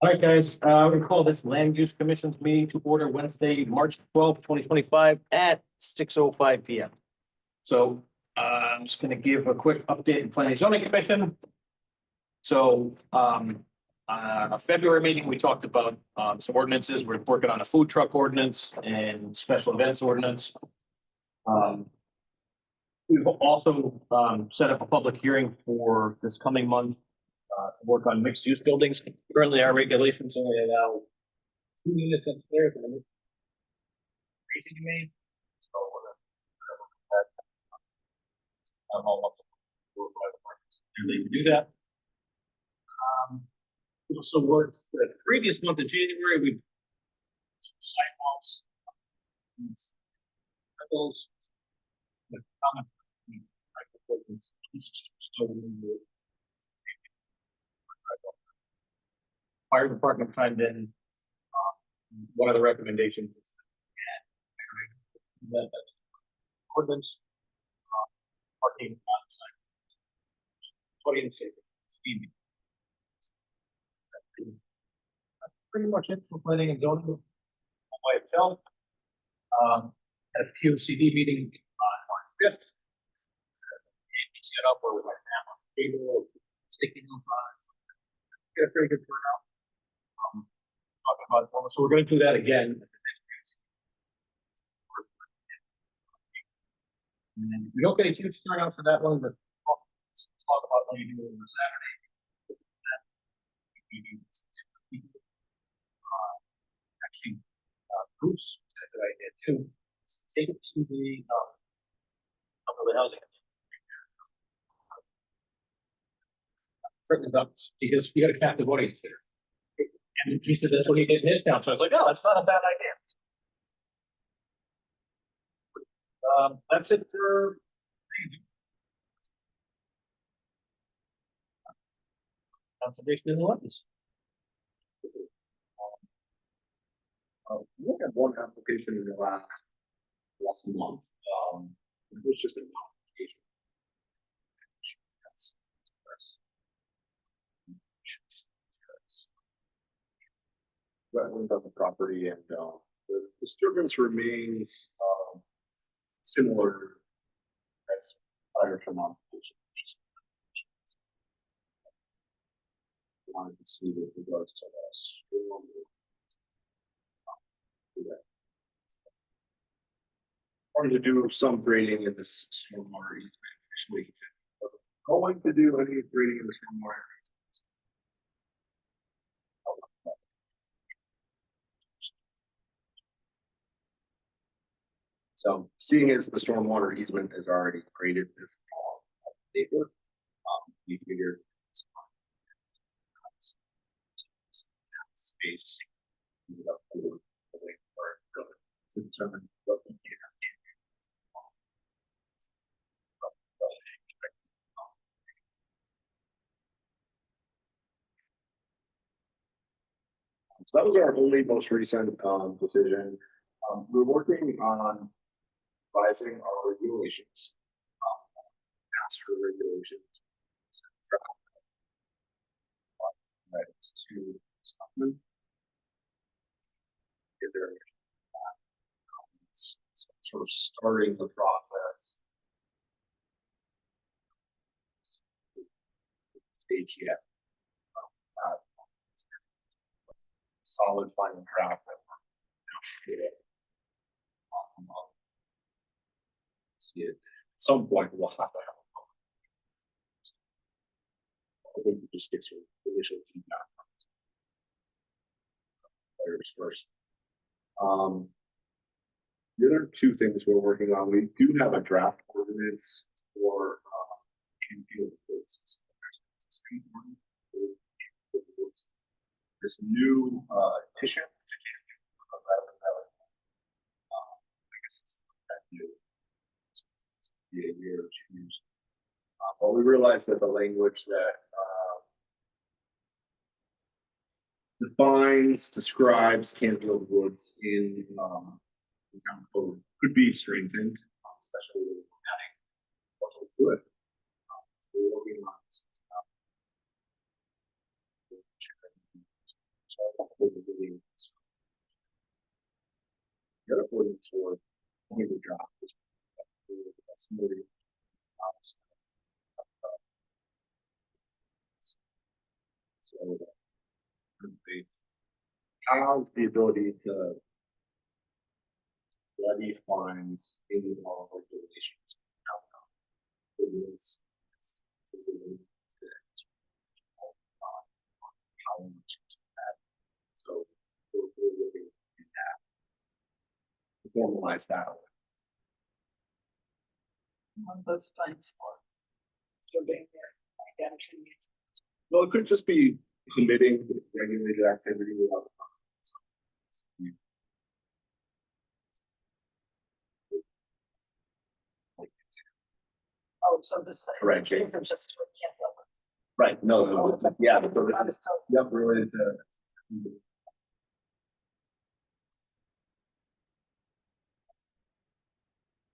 All right, guys, we call this Land Use Commission's meeting to order Wednesday, March 12th, 2025 at 6:05 PM. So I'm just going to give a quick update in Planning and Zoning Commission. So a February meeting, we talked about some ordinances. We're working on a food truck ordinance and special events ordinance. We've also set up a public hearing for this coming month to work on mixed use buildings. Currently, our regulations only allow 2 units upstairs and a crazy made. So we're gonna all up and they can do that. We also worked the previous month of January. We sidewalks, those the common fire department chimed in. One of the recommendations is that ordinance parking on the side. 20 speed. That's pretty much it for planning and zoning by itself. At a POCD meeting on March 5th. Set up where we have a table, sticky notes on it. Get a pretty good turnout. Talking about, so we're going to do that again. And we don't get a huge turnout for that one, but let's talk about what you do on Saturday. Actually, Bruce said that I did too. Take it to the housing. Certainly not, because you got a captive audience there. And he said that's what he did in his town. So I was like, oh, that's not a bad idea. That's it for conservation in the wetlands. We had one application in the last month. It was just an application. Wetland on the property, and the disturbance remains similar as prior to modification. Wanted to see with regards to that. Wanted to do some grading in this stormwater easement. Actually, he said he wasn't going to do any grading in the stormwater. So, seeing as the stormwater easement is already graded this paper, we figured space to determine what we can. So that was our only most recent decision. We're working on revising our regulations, master regulations, to supplement. Sort of starting the process. Stage yet. Solid final draft that we're see it at some point. We'll have to have I think we just get some initial feedback from players first. The other two things we're working on, we do have a draft ordinance for this new addition to I guess it's that new. Be a year or 2 years. But we realized that the language that describes Canfield Woods in the town code could be strengthened, especially with adding portals to it. We're working on this. So The other ordinance for only the drop is that's more honest. So they have the ability to levy fines in all regulations. How much to that. So we're looking at that. Formalize that. One of those funds for still being there, like action. Well, it could just be committing regulated activity without the Oh, so this. Correct. Isn't just for capital. right. No, yeah. So I this is, just don't. yep, related to.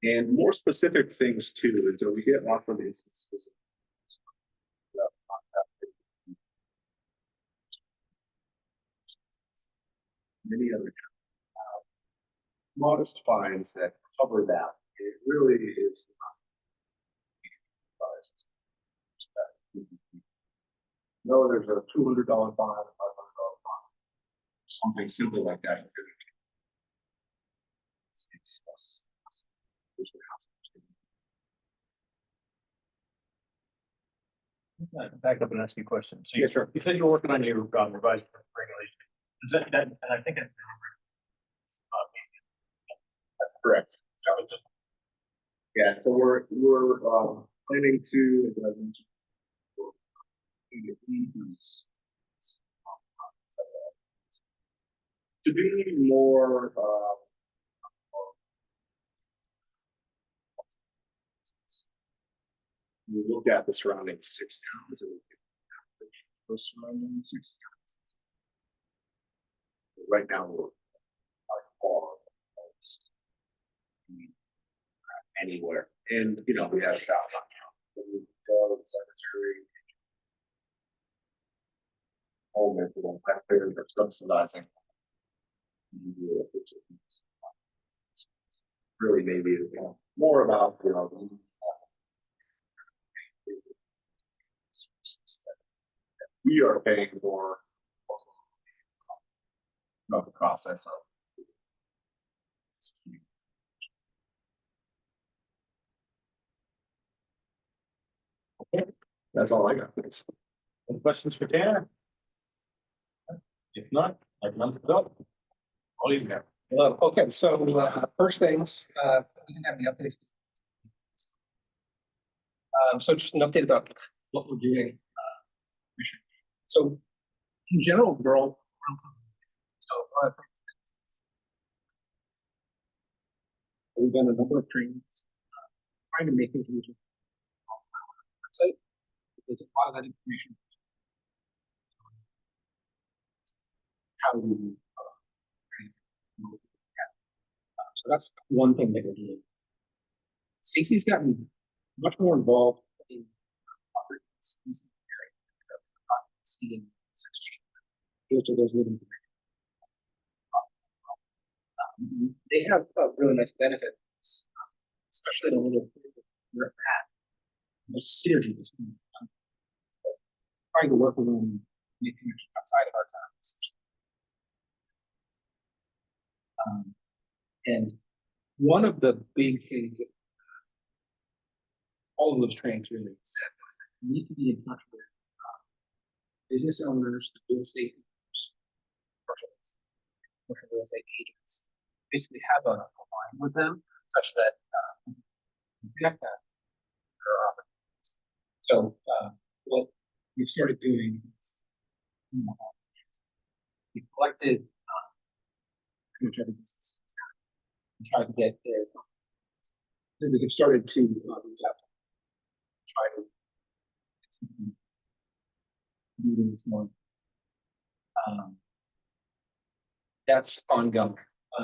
And more specific things too, until we get off of the specific. Many other modest fines that cover that. It really is not. No, there's a $200 fine, $500 fine, something simple like that. Back up and ask you a question. So Yeah, sure. you said you were working on your revised regulation. Is that, and I think that's That's correct. that was just Yeah, so we're planning to, as I mentioned, to be more we look at the surrounding 6 towns and those surrounding 6 towns. Right now we're anywhere, and we have staff secretary. All the taxpayers are subsidizing. Really, maybe more about we are paying for of the process of. That's all I got. Thanks. any questions for Tanner? If not, I'd love to go. I'll leave you there. Okay, so first things, we didn't have any updates. So just an update about what we're doing. So in general, we're all. So we've done a number of trainings, trying to make things easier. Website, there's a lot of that information. How we so that's one thing that we're doing. Stacy's gotten much more involved in seeding. Those living. They have really nice benefits, especially in a little we're at. There's synergy between trying to work with them, make connections outside of our town. And one of the big things that all of those trainings really said was that you need to be in touch with business owners, real estate owners, commercial real estate agents. Basically have a line with them such that connect that. So what we've started doing is we collected pretty much every business and tried to get their we started to reach out to try to get some meetings more. That's ongoing.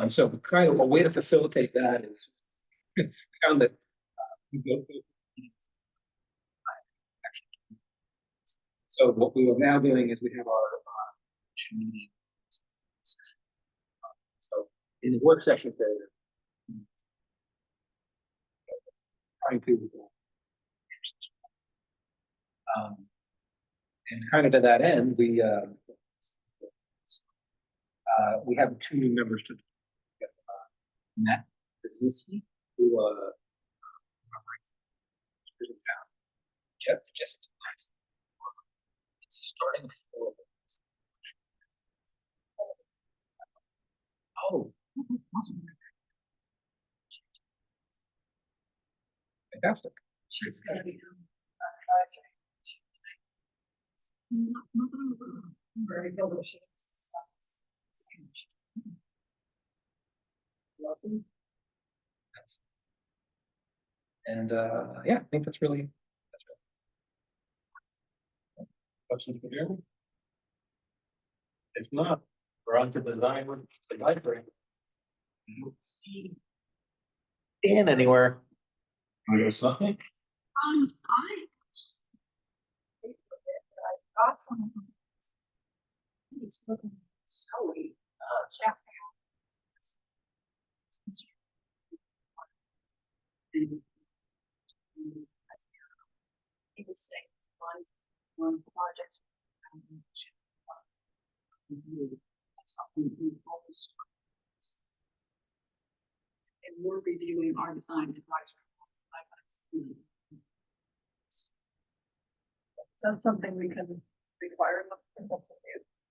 So kind of a way to facilitate that is we found that we go through meetings. So what we are now doing is we have our meetings So in the work sessions there, trying to and kind of to that end, we have two new members to Matt Businessy, who is in town. Jessica Nice. It's starting for. Oh, awesome. Fantastic. She's gonna be very good. And yeah, I think that's really. Questions for Jeremy? If not, we're on to design with the library. Dan, anywhere? Something? I got some. It's looking snowy. Yeah. He was saying one project. That's something we always. And we're reviewing our design advisory. Is that something we can require them to do?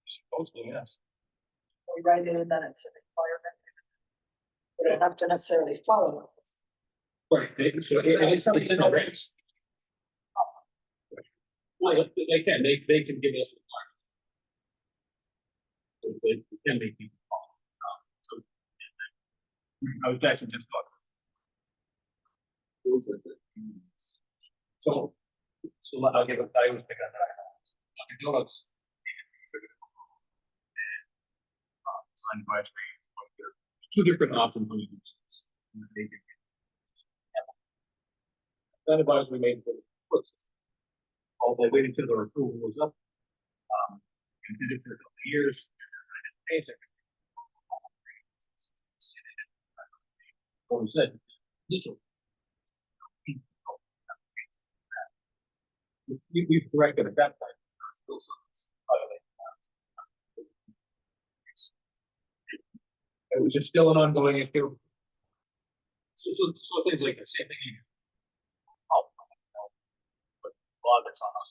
Supposedly, yes. We write it in that it's a requirement. We don't have to necessarily follow it. Right, so it's in the regs. Well, they can give us. So they can make people follow. So I was actually just talking. So I'll give I was picking up that. Donuts. Design advisory. There's two different options when you do this. That advisory made for first. All they waited until their approval was up. And did it for a couple of years. What we said, initial. We've corrected at that point. Still which is still an ongoing issue. So things like the same thing. Oh, but a lot of it's on us.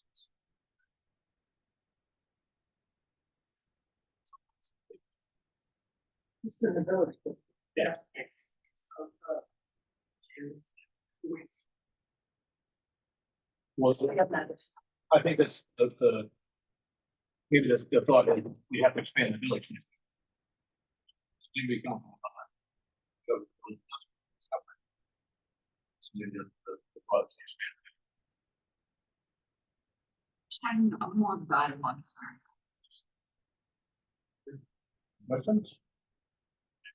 It's in the village. Yeah. It's Well, I think that's the maybe that's the thought that we have to expand the village. Maybe we can. So maybe the products expand. I'm more guidelines. Questions?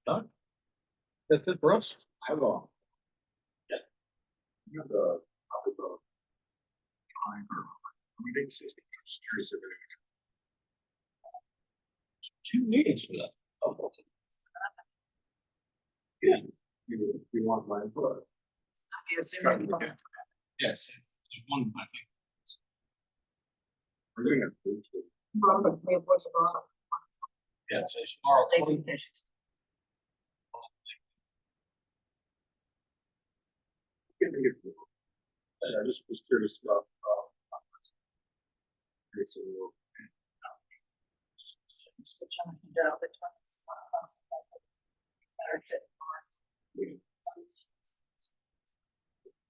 Done. That's it for us. I have a. Yeah. You have the, probably the. Time or, meetings, just curious if it. 2 meetings for that. Oh, Yeah. You want my input? yes, there's one, I think. We're doing it. Yeah, so tomorrow. I just was curious about. So we'll.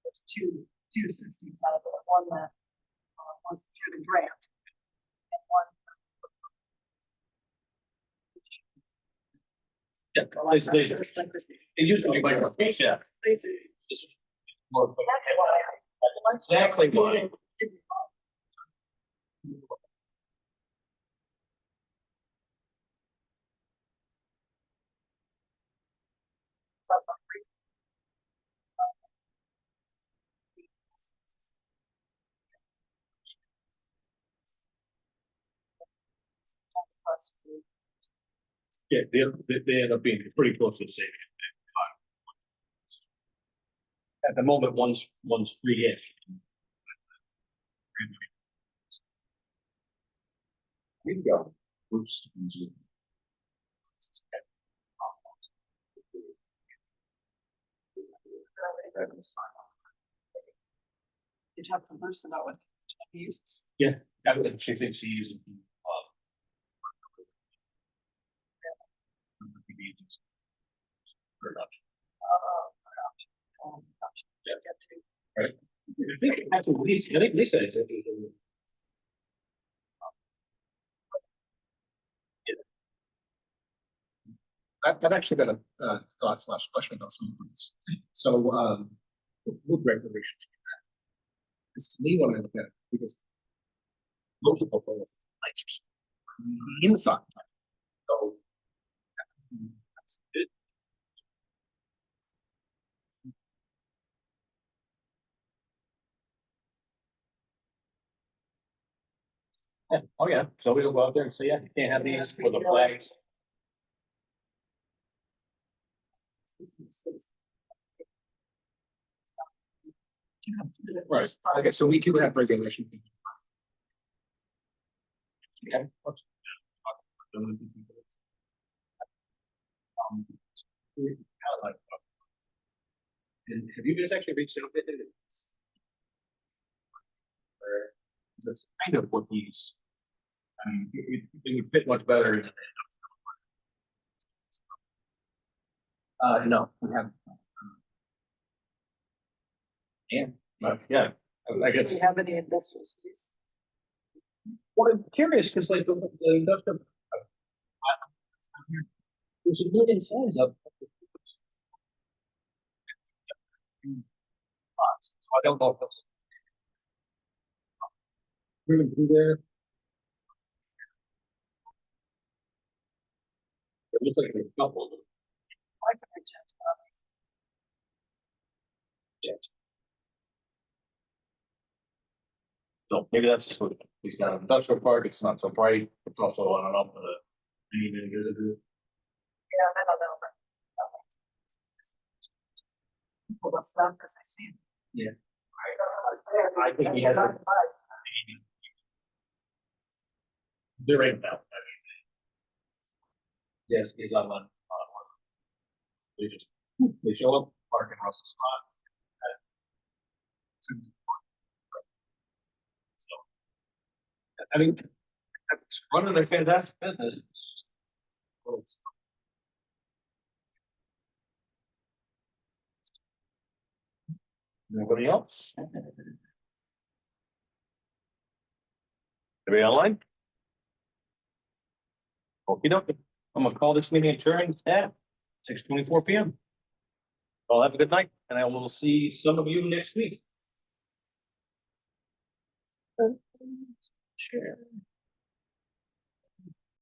There's two systems out of it, one that was through the grant. And one. It used to be like, yeah. It's more. That's why. Exactly why. Yeah, they end up being pretty close to the same. At the moment, one's free-ish. We can go. Oops. You talk to Bruce about what he uses. She thinks she uses. Very much. Get to. Right. I think actually, I think Lisa is. I've actually got a thought slash question about some of this. So, with regulations, it's to me when I look at it, because multiple things, lights are inside. So, Yeah. Oh, yeah, so we'll go out there and say, yeah, you can't have these for the flags. right. Okay, so we do have regulation. Okay. And have you guys actually reached out to it? That's kind of what these. I mean, it would fit much better in. No, we haven't. Yeah, I guess. Do you have any industrial space? Well, I'm curious, because like the industrial. There's a million signs up. So I don't know if that's. Really through there. It looks like there's a couple of them. I can reach out to So maybe that's just what he's got an industrial park, it's not so bright, it's also on and off of the. Yeah, I don't know, but. People don't stop because I see. Them. Yeah. I was there. I think he and has a- got bugs. They're right now. Yes, he's on one. They just, they show up, park in Russell's spot. So, I mean, it's running a fantastic business. It's just- well, it's- Nobody else? Anybody online? Okey dokey. I'm gonna call this meeting adjourned at 6:24 PM. Well, have a good night, and I will see some of you next week. Sure.